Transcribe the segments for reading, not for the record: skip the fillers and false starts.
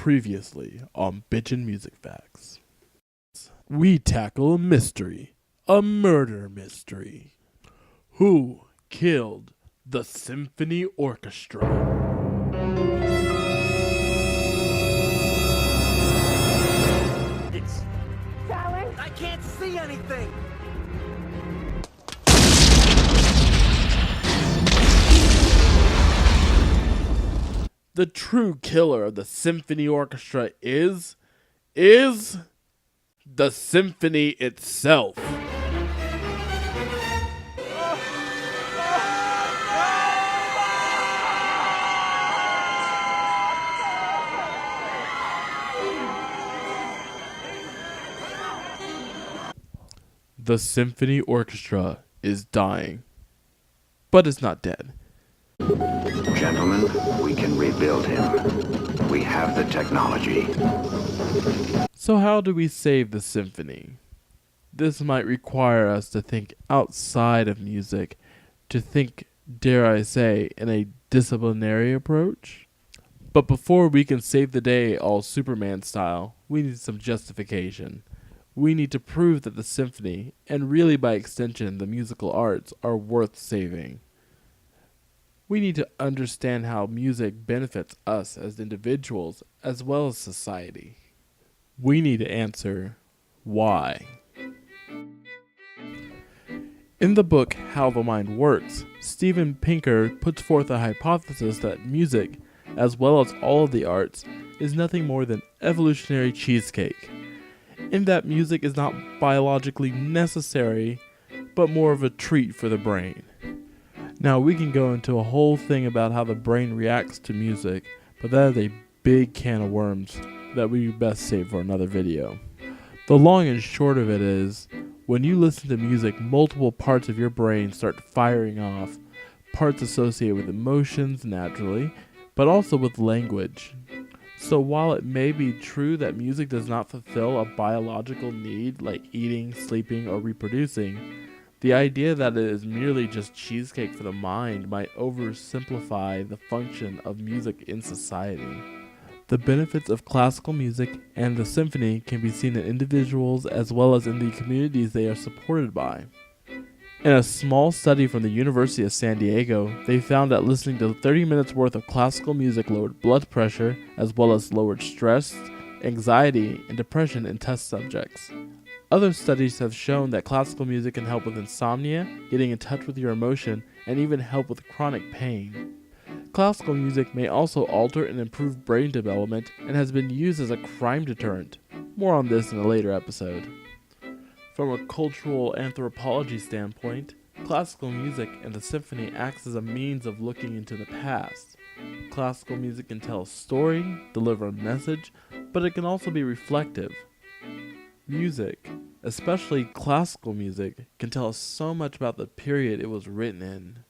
Previously on Bitchin' Music Facts. We tackle a mystery, a murder mystery. Who killed the symphony orchestra? It's Darling? I can't see anything! The true killer of the symphony orchestra is the symphony itself. The symphony orchestra is dying, but it's not dead. Gentlemen, we can rebuild him. We have the technology. So how do we save the symphony? This might require us to think outside of music, to think, dare I say, in a disciplinary approach. But before we can save the day all Superman style, we need some justification. We need to prove that the symphony, and really by extension the musical arts, are worth saving. We need to understand how music benefits us as individuals as well as society. We need to answer why. In the book How the Mind Works, Steven Pinker puts forth a hypothesis that music, as well as all of the arts, is nothing more than evolutionary cheesecake, in that music is not biologically necessary, but more of a treat for the brain. Now, we can go into a whole thing about how the brain reacts to music, but that is a big can of worms that we best save for another video. The long and short of it is, when you listen to music, multiple parts of your brain start firing off, parts associated with emotions naturally, but also with language. So while it may be true that music does not fulfill a biological need like eating, sleeping, or reproducing, the idea that it is merely just cheesecake for the mind might oversimplify the function of music in society. The benefits of classical music and the symphony can be seen in individuals as well as in the communities they are supported by. In a small study from the University of San Diego, they found that listening to 30 minutes worth of classical music lowered blood pressure as well as lowered stress, anxiety, and depression in test subjects. Other studies have shown that classical music can help with insomnia, getting in touch with your emotion, and even help with chronic pain. Classical music may also alter and improve brain development and has been used as a crime deterrent. More on this in a later episode. From a cultural anthropology standpoint, classical music and the symphony acts as a means of looking into the past. Classical music can tell a story, deliver a message, but it can also be reflective. Music, especially classical music, can tell us so much about the period it was written in.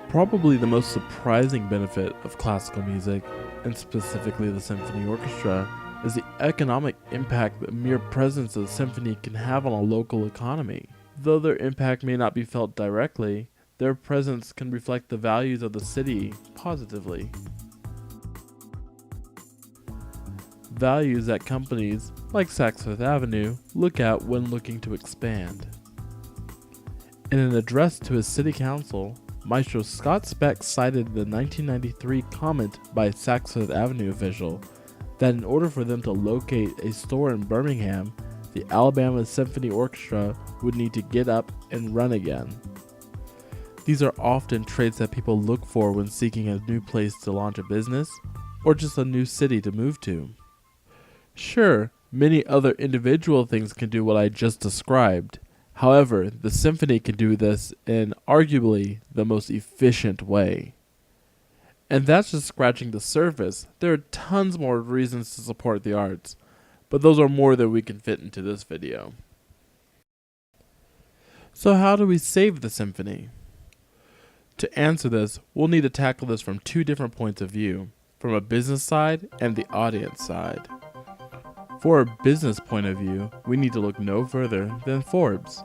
Probably the most surprising benefit of classical music, and specifically the symphony orchestra, is the economic impact the mere presence of the symphony can have on a local economy. Though their impact may not be felt directly, their presence can reflect the values of the city positively. Values that companies, like Saks Fifth Avenue, look at when looking to expand. In an address to his city council, Maestro Scott Speck cited the 1993 comment by a Saks Fifth Avenue official that in order for them to locate a store in Birmingham, the Alabama Symphony Orchestra would need to get up and run again. These are often traits that people look for when seeking a new place to launch a business, or just a new city to move to. Sure, many other individual things can do what I just described. However, the symphony can do this in arguably the most efficient way. And that's just scratching the surface. There are tons more reasons to support the arts, but those are more than we can fit into this video. So how do we save the symphony? To answer this, we'll need to tackle this from two different points of view, from a business side and the audience side. For a business point of view, we need to look no further than Forbes.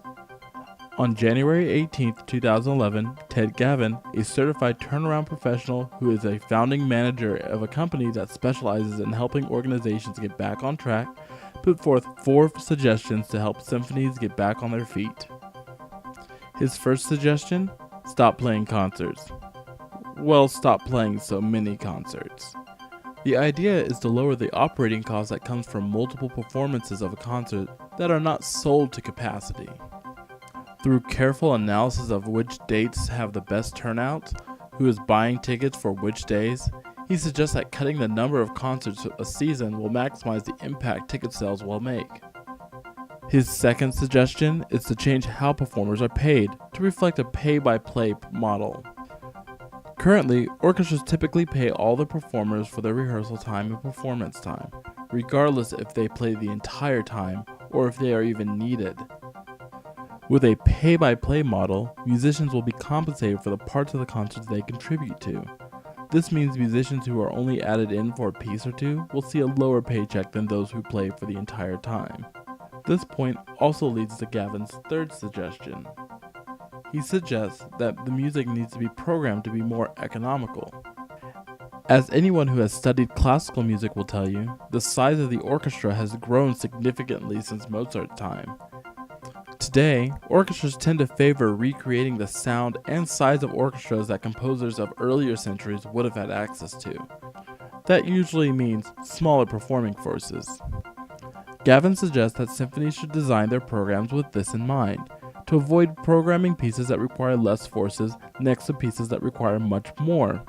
On January 18, 2011, Ted Gavin, a certified turnaround professional who is a founding manager of a company that specializes in helping organizations get back on track, put forth 4 suggestions to help symphonies get back on their feet. His first suggestion? Stop playing concerts. Well, stop playing so many concerts. The idea is to lower the operating cost that comes from multiple performances of a concert that are not sold to capacity. Through careful analysis of which dates have the best turnouts, who is buying tickets for which days, he suggests that cutting the number of concerts a season will maximize the impact ticket sales will make. His second suggestion is to change how performers are paid to reflect a pay-by-play model. Currently, orchestras typically pay all the performers for their rehearsal time and performance time, regardless if they play the entire time or if they are even needed. With a pay-by-play model, musicians will be compensated for the parts of the concerts they contribute to. This means musicians who are only added in for a piece or two will see a lower paycheck than those who play for the entire time. This point also leads to Gavin's third suggestion. He suggests that the music needs to be programmed to be more economical. As anyone who has studied classical music will tell you, the size of the orchestra has grown significantly since Mozart's time. Today, orchestras tend to favor recreating the sound and size of orchestras that composers of earlier centuries would have had access to. That usually means smaller performing forces. Gavin suggests that symphonies should design their programs with this in mind, to avoid programming pieces that require less forces next to pieces that require much more.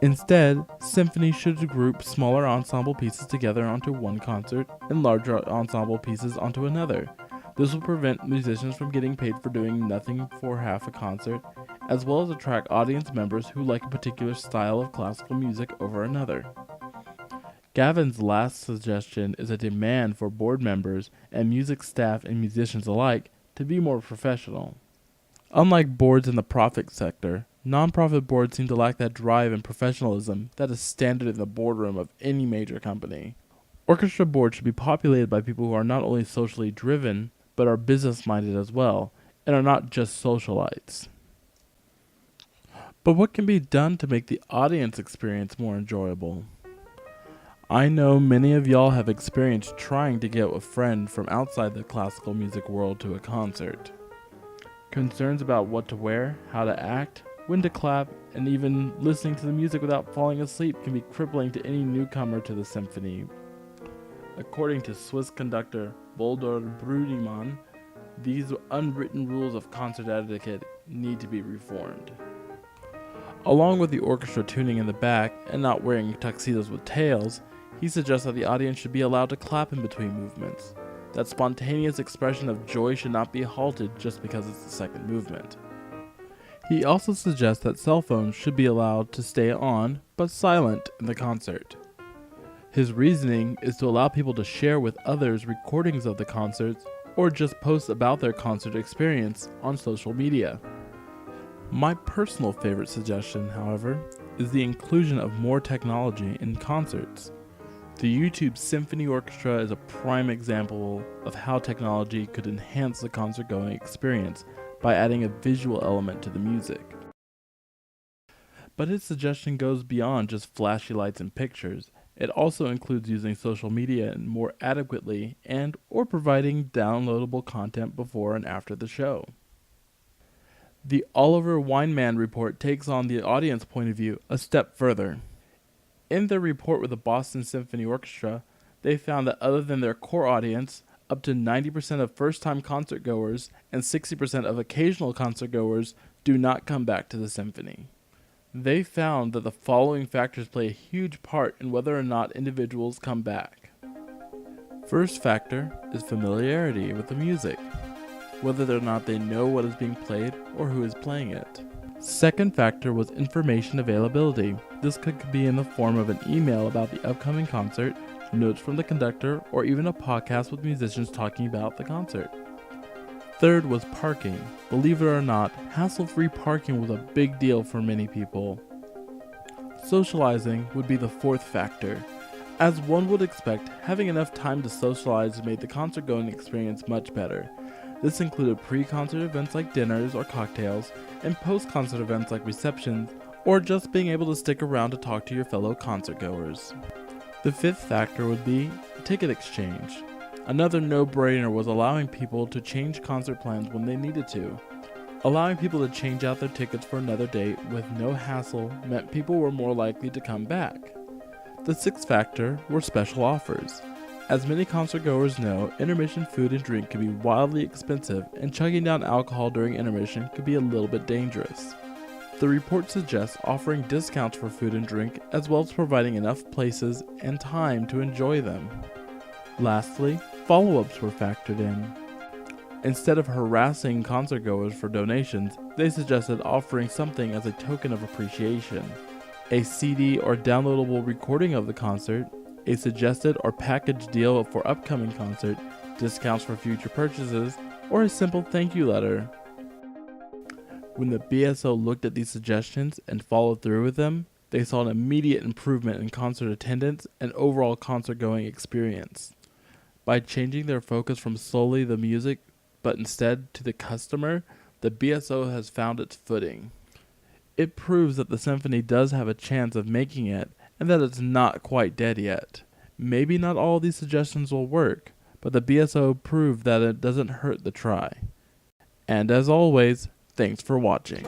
Instead, symphonies should group smaller ensemble pieces together onto one concert and larger ensemble pieces onto another. This will prevent musicians from getting paid for doing nothing for half a concert, as well as attract audience members who like a particular style of classical music over another. Gavin's last suggestion is a demand for board members and music staff and musicians alike to be more professional. Unlike boards in the profit sector, nonprofit boards seem to lack that drive and professionalism that is standard in the boardroom of any major company. Orchestra boards should be populated by people who are not only socially driven, but are business-minded as well, and are not just socialites. But what can be done to make the audience experience more enjoyable? I know many of y'all have experienced trying to get a friend from outside the classical music world to a concert. Concerns about what to wear, how to act, when to clap, and even listening to the music without falling asleep can be crippling to any newcomer to the symphony. According to Swiss conductor Boldor Brudimann, these unwritten rules of concert etiquette need to be reformed. Along with the orchestra tuning in the back and not wearing tuxedos with tails, he suggests that the audience should be allowed to clap in between movements. That spontaneous expression of joy should not be halted just because it's the second movement. He also suggests that cell phones should be allowed to stay on, but silent in the concert. His reasoning is to allow people to share with others recordings of the concerts or just post about their concert experience on social media. My personal favorite suggestion, however, is the inclusion of more technology in concerts. The YouTube Symphony Orchestra is a prime example of how technology could enhance the concert-going experience by adding a visual element to the music. But his suggestion goes beyond just flashy lights and pictures. It also includes using social media more adequately or providing downloadable content before and after the show. The Oliver Weinman report takes on the audience point of view a step further. In their report with the Boston Symphony Orchestra, they found that other than their core audience, up to 90% of first-time concertgoers and 60% of occasional concertgoers do not come back to the symphony. They found that the following factors play a huge part in whether or not individuals come back. First factor is familiarity with the music, whether or not they know what is being played or who is playing it. Second factor was information availability. This could be in the form of an email about the upcoming concert, notes from the conductor, or even a podcast with musicians talking about the concert. Third was parking. Believe it or not, hassle-free parking was a big deal for many people. Socializing would be the fourth factor. As one would expect, having enough time to socialize made the concert-going experience much better. This included pre-concert events like dinners or cocktails, and post-concert events like receptions, or just being able to stick around to talk to your fellow concertgoers. The fifth factor would be ticket exchange. Another no-brainer was allowing people to change concert plans when they needed to. Allowing people to change out their tickets for another date with no hassle meant people were more likely to come back. The sixth factor were special offers. As many concertgoers know, intermission food and drink can be wildly expensive, and chugging down alcohol during intermission could be a little bit dangerous. The report suggests offering discounts for food and drink, as well as providing enough places and time to enjoy them. Lastly, follow-ups were factored in. Instead of harassing concertgoers for donations, they suggested offering something as a token of appreciation. A CD or downloadable recording of the concert, a suggested or packaged deal for upcoming concert, discounts for future purchases, or a simple thank you letter. When the BSO looked at these suggestions and followed through with them, they saw an immediate improvement in concert attendance and overall concert-going experience. By changing their focus from solely the music, but instead to the customer, the BSO has found its footing. It proves that the symphony does have a chance of making it, and that it's not quite dead yet. Maybe not all these suggestions will work, but the BSO proved that it doesn't hurt to try. And as always, thanks for watching.